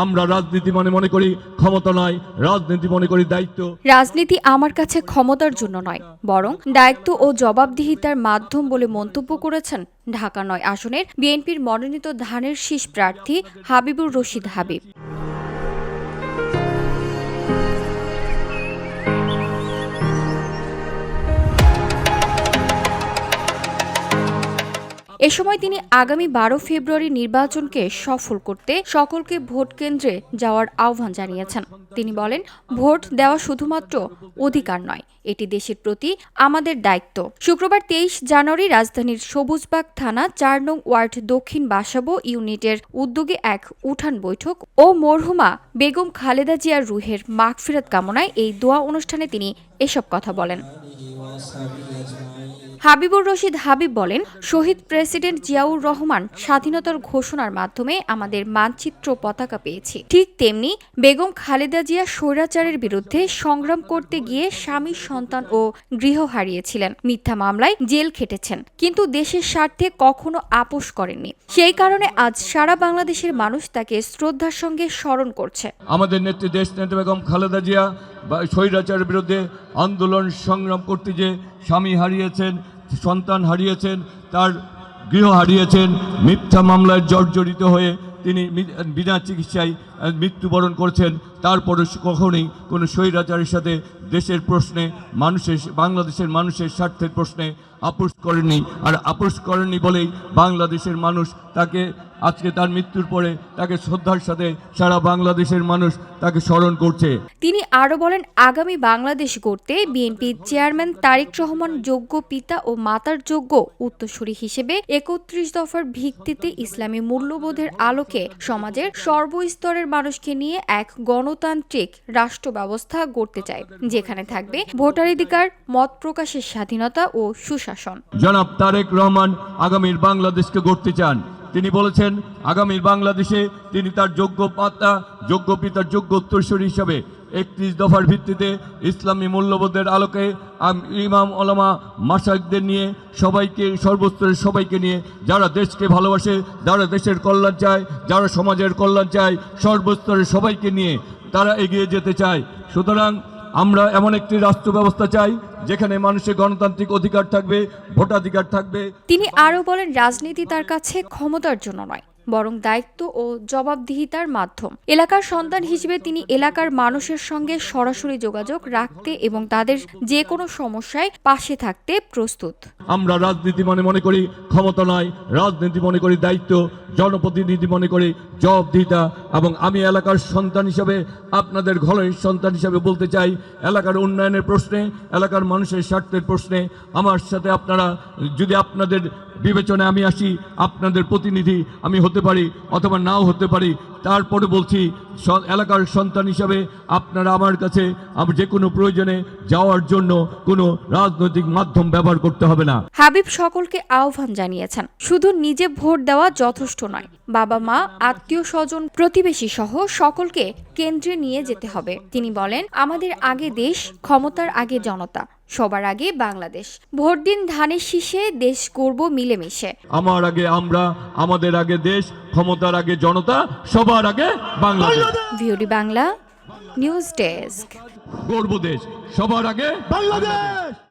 আমরা রাজনীতি মনে করি ক্ষমতা নয়, রাজনীতি মনে করি দায়িত্ব। রাজনীতি আমার কাছে ক্ষমতার জন্য নয়, বরং দায়িত্ব ও জবাবদিহিতার মাধ্যম বলে মন্তব্য করেছেন ঢাকা ৯ আসনের বিএনপির মনোনীত ধানের শীষ প্রার্থী হাবিবুর রশিদ হাবিব। এ সময় তিনি আগামী ১২ ফেব্রুয়ারি নির্বাচনকে সফল করতে সকলকে ভোট কেন্দ্রে যাওয়ার আহ্বান জানিয়েছেন। তিনি বলেন, ভোট দেওয়া শুধুমাত্র অধিকার নয়, এটি দেশের প্রতি আমাদের দায়িত্ব। শুক্রবার ২৩ জানুয়ারি রাজধানীর সবুজবাগ থানা ৪ নং ওয়ার্ড দক্ষিণ বাসাবো ইউনিটের উদ্যোগে এক উঠান বৈঠক ও মরহুমা বেগম খালেদা জিয়ার রুহের মাগফিরাত কামনায় এই দোয়া অনুষ্ঠানে তিনি এসব কথা বলেন। হাবিবুর রশিদ হাবিব বলেন, শহীদ প্রেসিডেন্ট জিয়াউর রহমান স্বাধীনতার ঘোষণার মাধ্যমে আমাদের মানচিত্র পতাকা পেয়েছি। ঠিক তেমনি বেগম খালেদা জিয়া স্বৈরাচারের বিরুদ্ধে সংগ্রাম করতে গিয়ে স্বামী, সন্তান ও গৃহ হারিয়েছিলেন। মিথ্যা মামলায় জেল খেটেছেন, কিন্তু দেশের স্বার্থে কখনো আপোস করেননি। সেই কারণে আজ সারা বাংলাদেশের মানুষ তাকে শ্রদ্ধার সঙ্গে স্মরণ করছে। আমাদের নেত্রী দেশনেত্রী বেগম খালেদা জিয়া স্বৈরাচারের বিরুদ্ধে আন্দোলন সংগ্রাম করতে যে স্বামী হারিয়েছেন, সন্তান হারিয়েছেন, তার গৃহ হারিয়েছেন, মিথ্যা মামলায় জর্জরিত হয়ে তিনি বিনা চিকিৎসায় মৃত্যুবরণ করছেন। তারপরে কখনোই কোনো স্বৈরাচারের সাথে দেশের প্রশ্নে, বাংলাদেশের মানুষের স্বার্থের প্রশ্নে আপোস করেননি। আর আপোস করেননি বলেই বাংলাদেশের মানুষ তাকে আজকে তার মৃত্যুর পরে তাকে শ্রদ্ধার সাথে সারা বাংলাদেশের মানুষ তাকে স্মরণ করছে। তিনি আরো বলেন, আগামী বাংলাদেশ গড়তে বিএনপি চেয়ারম্যান তারেক রহমান যোগ্য পিতা ও মাতার যোগ্য উত্তরসূরি হিসেবে ৩১ দফার ভিত্তিতে ইসলামী মূল্যবোধের আলোকে সমাজের সর্বস্তরের মানুষকে নিয়ে এক গণতান্ত্রিক রাষ্ট্র ব্যবস্থা গড়তে চায়, যেখানে থাকবে ভোটাধিকার, মত প্রকাশের স্বাধীনতা ও সুশাসন। জনাব তারেক রহমান আগামীর বাংলাদেশকে গড়তে চান। তিনি বলেছেন, আগামীর বাংলাদেশে তিনি তার যোগ্য পিতার যোগ্য উত্তরসূরি হিসাবে ৩১ দফার ভিত্তিতে ইসলামী মূল্যবোধের আলোকে ইমাম ওলামা মাশায়েখদের নিয়ে সবাইকে, সর্বস্তরের সবাইকে নিয়ে, যারা দেশকে ভালোবাসে, যারা দেশের কল্যাণ চায়, যারা সমাজের কল্যাণ চায়, সর্বস্তরের সবাইকে নিয়ে তারা এগিয়ে যেতে চায়। সুতরাং আমরা এমন একটি রাষ্ট্র ব্যবস্থা চাই যেখানে মানুষের গণতান্ত্রিক অধিকার থাকবে, ভোটাধিকার থাকবে। তিনি আরও বলেন, রাজনীতি তার কাছে ক্ষমতার জন্য নয়, বরং দায়িত্ব ও জবাবদিহিতার মাধ্যম। এলাকার সন্তান হিসেবে তিনি এলাকার মানুষের সঙ্গে সরাসরি যোগাযোগ রাখতে এবং তাদের যে কোনো সমস্যায় পাশে থাকতে প্রস্তুত। আমরা রাজনীতি মনে করি ক্ষমতা নয়, রাজনীতি মনে করি দায়িত্ব, জনপ্রতিনিধি মনে করি জবাবদিহিতা। এবং আমি এলাকার সন্তান হিসাবে, আপনাদের ঘরের সন্তান হিসাবে বলতে চাই, এলাকার উন্নয়নের প্রশ্নে, এলাকার মানুষের স্বার্থের প্রশ্নে আমার সাথে আপনারা, যদি আপনাদের বিবেচনায় আমি আসি, আপনাদের প্রতিনিধি আমি হতে পারি অথবা নাও হতে পারি, তারপরে বলছি এলাকার সন্তান হিসাবে আপনারা আমার কাছে যে কোনো প্রয়োজনে যাওয়ার জন্য কোনো রাজনৈতিক মাধ্যম ব্যবহার করতে হবে না। হাবিব সকলকে আহ্বান জানিয়েছেন, শুধু নিজে ভোট দেওয়া যথেষ্ট নয়, বাবা মা, আত্মীয় স্বজন, প্রতিবেশী সহ সকলকে কেন্দ্রে নিয়ে যেতে হবে। তিনি বলেন, আমাদের আগে দেশ, ক্ষমতার আগে জনতা, সবার আগে বাংলাদেশ। ভোট দিন ধানের শীষে, দেশ গড়ব মিলেমিশে। আমার আগে আমরা, আমাদের আগে দেশ, ক্ষমতার আগে জনতা, সবার আগে Bangladesh. VOD Bangla news desk. গর্ব দেশ, সবার আগে বাংলাদেশ।